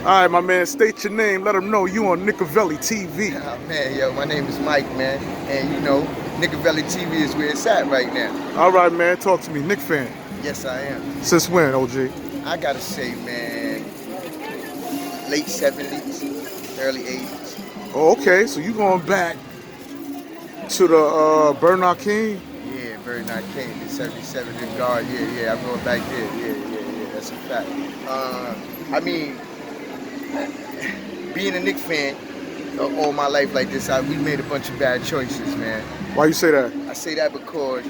All right, my man, state your name. Let them know you on Nicovelli TV. Oh, man, yo, my name is Mike, man. And you know, Nicovelli TV is where it's at right now. All right, man, talk to me. Knick fan. Yes, I am. Since when, OG? I gotta say, man, late 70s, early 80s. Oh, okay, so you going back to the Bernard King? Yeah, Bernard King, the 77 in guard. Yeah, I'm going back there. Yeah, that's a fact. I mean, being a Knicks fan all my life like this, we made a bunch of bad choices, man. Why you say that? I say that because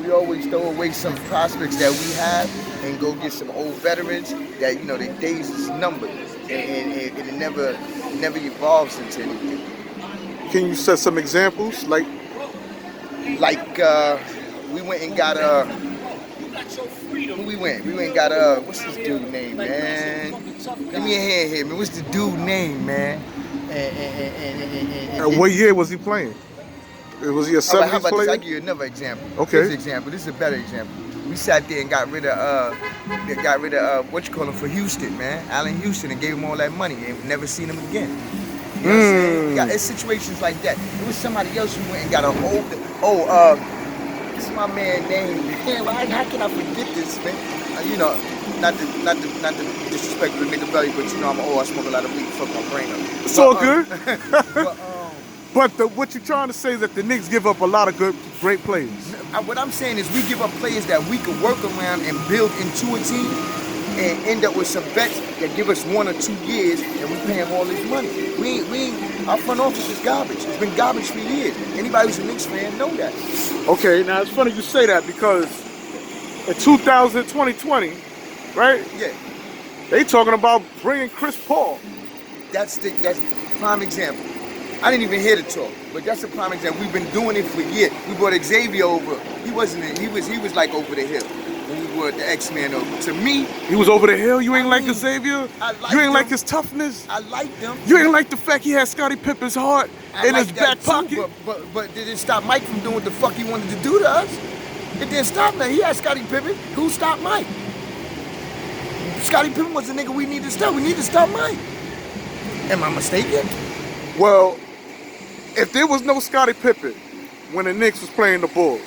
we always throw away some prospects that we have and go get some old veterans that, you know, their days is numbered and it never evolves into anything. Can you set some examples? Like we went and got we went and got what's this dude name, man? Give me a hand here, man. What's the dude name, man? And what year was he playing? Was he a 70s how about player? this? I'll give you another example. Okay. This is a better example. We sat there and got rid of what you call him for Houston, man. Allen Houston, and gave him all that money and never seen him again. You know what I'm saying? It's situations like that. It was somebody else who went and got an what's my man name? Man, how can I forget this, man? You know, not to disrespect the nigga belly, but you know I smoke a lot of weed, fuck my brain up. It's all good. But what you're trying to say is that the Knicks give up a lot of great players. What I'm saying is we give up players that we can work around and build into a team and end up with some vets that give us 1 or 2 years and we pay them all this money. Our front office is garbage. It's been garbage for years. Anybody who's a Knicks fan know that. Okay, now it's funny you say that because in 2020, right? Yeah. They talking about bringing Chris Paul. That's prime example. I didn't even hear the talk, but that's a prime example. We've been doing it for years. We brought Xavier over. He was like over the hill. When we brought the X-Men over. To me, he was over the hill. You ain't like Xavier. You ain't like his toughness. I liked him. You ain't like the fact he had Scottie Pippen's heart in his back pocket. But did it stop Mike from doing what the fuck he wanted to do to us? It didn't stop that. He had Scottie Pippen. Who stopped Mike? Scottie Pippen was the nigga we needed to stop. We need to stop Mike. Am I mistaken? Well, if there was no Scottie Pippen when the Knicks was playing the Bulls,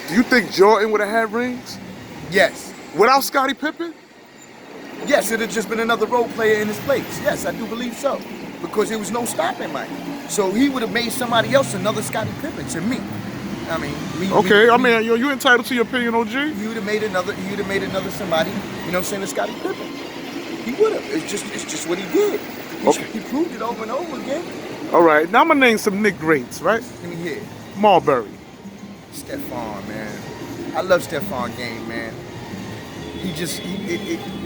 do you think Jordan would have had rings? Yes. Without Scottie Pippen? Yes, it had just been another role player in his place. Yes, I do believe so. Because there was no stopping Mike. So he would have made somebody else another Scottie Pippen to me. I mean, you entitled to your opinion, OG? You would have made another somebody, you know what I'm saying, a Scottie Pippen. He would have. It's just what he did. He proved it over and over again. All right, now I'm gonna name some Knick greats, right? Let me hear. Marbury. Stephon, man. I love Stephon game, man.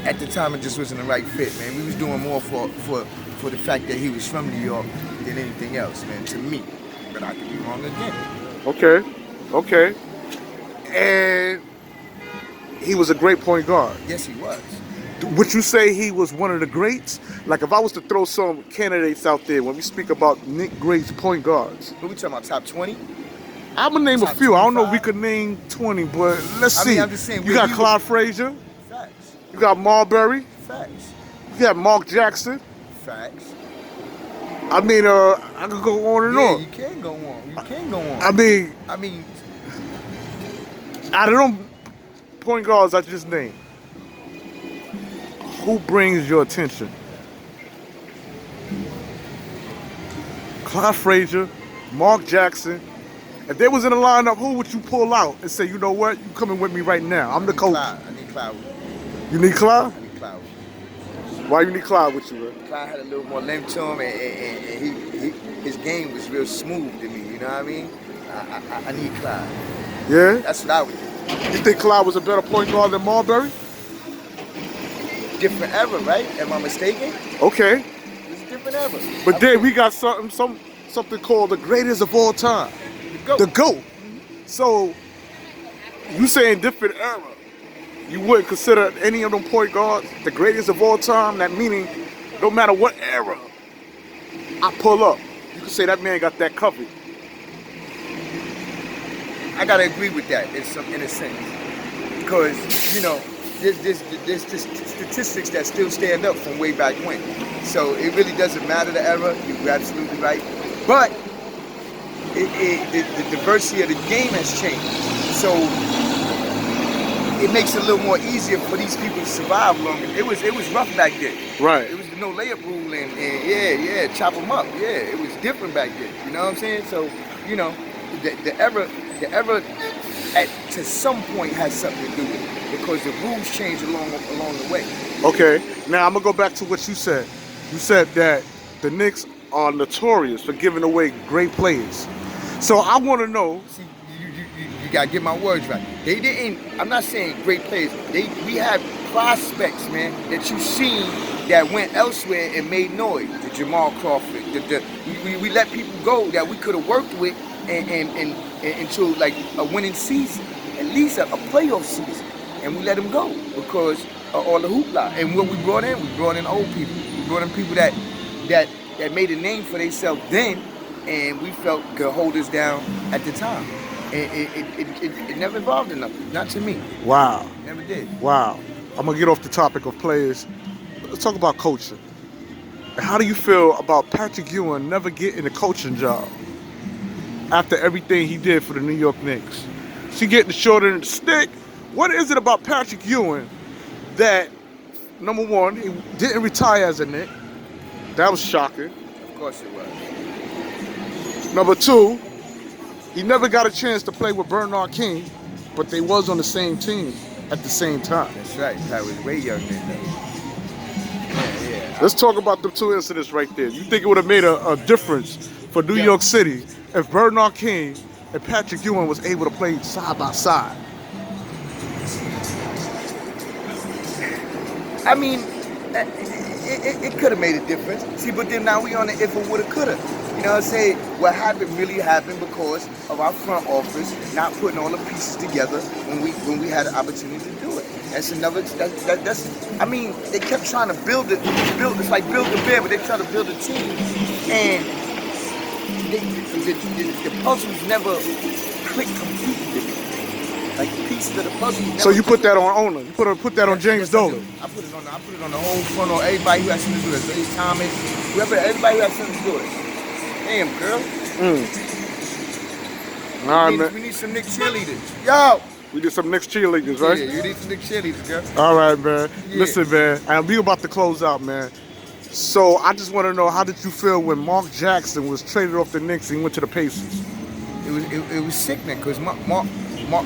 At the time it just wasn't the right fit, man. We was doing more for the fact that he was from New York than anything else, man, to me. But I could be wrong again. Okay. And he was a great point guard. Yes, he was. Would you say he was one of the greats? Like if I was to throw some candidates out there when we speak about Knick greats point guards. What we talking about, top 20? I'm gonna name top a few. 25? I don't know if we could name 20, but let's see. I'm just saying, you got Clyde Frazier. Facts. You got Marbury. Facts. You got Mark Jackson. Facts. I mean, I could go on and on. You can go on. You can go on. I mean, out of them point guards I just named, who brings your attention? Clyde Frazier, Mark Jackson. If they was in a lineup, who would you pull out and say, you know what, you coming with me right now? I'm the coach. I need Clyde. You need Clyde? I need Clyde. Why you need Clyde with you, man? Clyde had a little more length to him, and his game was real smooth to me. You know what I mean? I need Clyde. Yeah? That's what I would do. You think Clyde was a better point guard than Marbury? Different era, right? Am I mistaken? Okay. It's a different era. But then we got something called the greatest of all time. The GOAT. Mm-hmm. So, you saying different era. You wouldn't consider any of them point guards the greatest of all time? That meaning, no matter what era I pull up, you can say that man got that covered. I gotta agree with that in a sense. Because, you know, there's just statistics that still stand up from way back when. So it really doesn't matter the era. You're absolutely right. But the diversity of the game has changed. So it makes it a little more easier for these people to survive longer. It was rough back then. Right. It was the no layup rule and chop them up. Yeah, it was different back then. You know what I'm saying? So, you know, the era to some point has something to do with it because the rules change along the way. Okay. Now I'm gonna go back to what you said. You said that the Knicks are notorious for giving away great players. So I want to know. See, you gotta get my words right. They didn't. I'm not saying great players. We had prospects, man, that you seen that went elsewhere and made noise. The Jamal Crawford. We let people go that we could have worked with and until like a winning season, at least a playoff season, and we let them go because of all the hoopla. And what we brought in old people. We brought in people that made a name for themselves then, and we felt could hold us down at the time. It never involved enough, not to me. Wow. It never did. Wow. I'm gonna get off the topic of players. Let's talk about coaching. How do you feel about Patrick Ewing never getting a coaching job after everything he did for the New York Knicks? She getting the short end of the stick. What is it about Patrick Ewing that, number one, he didn't retire as a Knick? That was shocking. Of course it was. Number two, he never got a chance to play with Bernard King, but they was on the same team at the same time. That's right. I was way younger than that. Yeah. Let's talk about the two incidents right there. You think it would have made a difference for New York City if Bernard King and Patrick Ewing was able to play side by side? I mean, it could have made a difference. See, but then now we on the if or woulda, coulda. You know what I'm saying? What happened really happened because of our front office not putting all the pieces together when we had the opportunity to do it. That's another. That's. I mean, they kept trying to build it. It's like build a bear, but they try to build a team, and the puzzles never clicked completely. Like the pieces of the puzzle. So you put that on owner. You put that on James Dolan. I put it on the whole front, on everybody who has something to do with it. Blaze Thomas, everybody who has something to do with it. Damn, girl. All right, man. We need some Knicks cheerleaders. Yo! We did some Knicks cheerleaders, right? Yeah, you need some Knicks cheerleaders, girl. All right, man. Yeah. Listen, man. And we about to close out, man. So I just want to know, how did you feel when Mark Jackson was traded off the Knicks and he went to the Pacers? It was sickening because Mark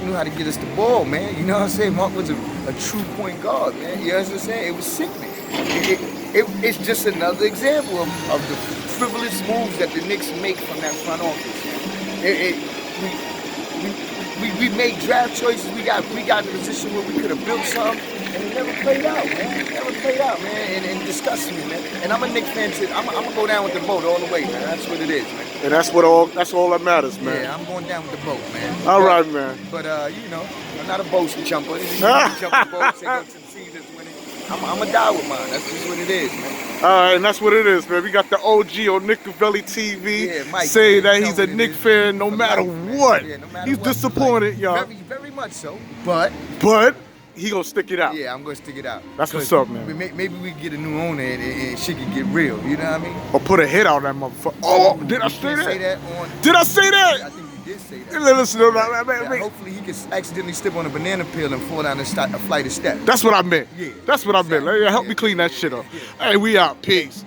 knew how to get us the ball, man. You know what I'm saying? Mark was a true point guard, man. You know what I'm saying? It was sickening. It's just another example of the frivolous moves that the Knicks make from that front office. We made draft choices. We got in a position where we could have built something, and it never played out, man. It never played out, man. And it disgusts me, man. And I'm a Knicks fan too. I'm gonna go down with the boat all the way, man. That's what it is, man. And that's all that matters, man. Yeah, I'm going down with the boat, man. All right, man. But you know, I'm not a boat jumper. You jump the boat, say go to the sea, that's when I'm gonna die with mine. That's just what it is, man. All right, and that's what it is, man. We got the OG on Nickavelli TV. Yeah, Mike, saying man, that he's a Knicks fan no matter what. Yeah, no matter He's what, disappointed, like, y'all. Very much so. But he gonna stick it out. yeah, I'm gonna stick it out. That's what's up, man. Maybe we can get a new owner and shit can get real. You know what I mean? Or put a hit on that motherfucker. Oh, did I say that? Did I say I that? think you did say that. Listen, Yeah, hopefully he can accidentally step on a banana peel and fall down a flight of steps. that's what I meant. Yeah. That's what I meant. Exactly. Help me clean that shit up. Hey, we out. Peace.